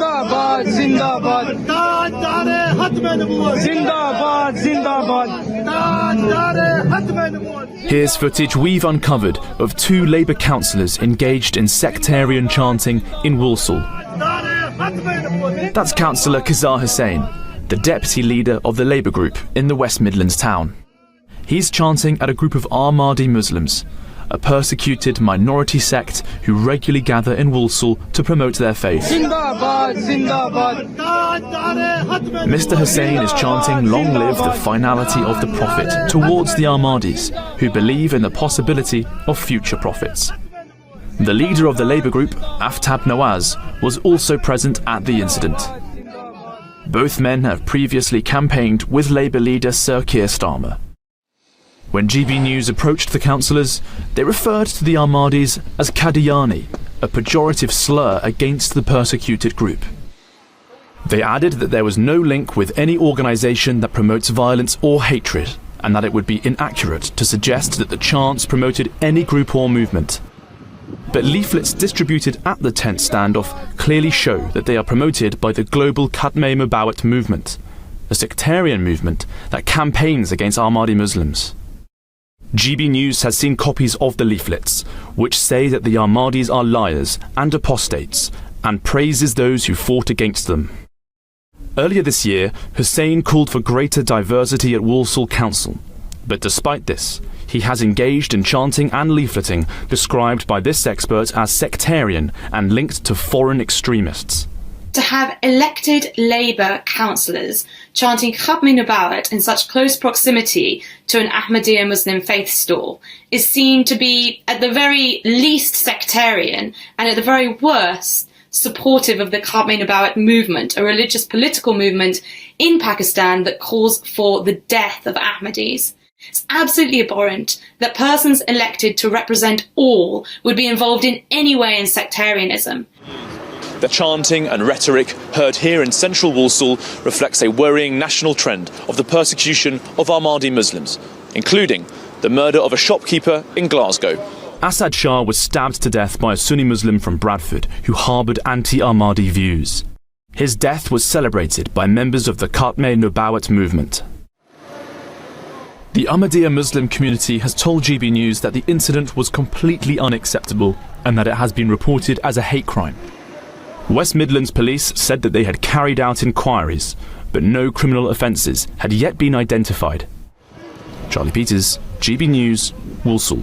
Zindabad, Zindabad. Zindabad, Zindabad. Here's footage we've uncovered of two Labour councillors engaged in sectarian chanting in Walsall. That's Councillor Hussain, the deputy leader of the Labour group in the West Midlands town. He's chanting at a group of Ahmadi Muslims, a persecuted minority sect who regularly gather in Walsall to promote their faith. Zindabad, Zindabad. Mr. Hussain is chanting "Long live the finality of the Prophet" towards the Ahmadis, who believe in the possibility of future prophets. The leader of the Labour group, Aftab Nawaz, was also present at the incident. Both men have previously campaigned with Labour leader Sir Keir Starmer. When GB News approached the councillors, they referred to the Ahmadis as Qadiani, a pejorative slur against the persecuted group. They added that there was no link with any organisation that promotes violence or hatred, and that it would be inaccurate to suggest that the chants promoted any group or movement. But leaflets distributed at the tent standoff clearly show that they are promoted by the global Khatme Mubawat movement, a sectarian movement that campaigns against Ahmadi Muslims. GB News has seen copies of the leaflets, which say that the Ahmadis are liars and apostates, and praises those who fought against them. Earlier this year, Hussain called for greater diversity at Walsall Council, but despite this, he has engaged in chanting and leafleting described by this expert as sectarian and linked to foreign extremists. To have elected Labour councillors chanting Khatme Mubawat in such close proximity to an Ahmadiyya Muslim faith stall is seen to be at the very least sectarian and at the very worst supportive of the Khatme Mubawat movement, a religious political movement in Pakistan that calls for the death of Ahmadis. It's absolutely abhorrent that persons elected to represent all would be involved in any way in sectarianism. The chanting and rhetoric heard here in central Walsall reflects a worrying national trend of the persecution of Ahmadi Muslims, including the murder of a shopkeeper in Glasgow. Asad Shah was stabbed to death by a Sunni Muslim from Bradford who harboured anti-Ahmadi views. His death was celebrated by members of the Khatme Mubawat movement. The Ahmadiyya Muslim community has told GB News that the incident was completely unacceptable and that it has been reported as a hate crime. West Midlands Police said that they had carried out inquiries, but no criminal offences had yet been identified. Charlie Peters, GB News, Walsall.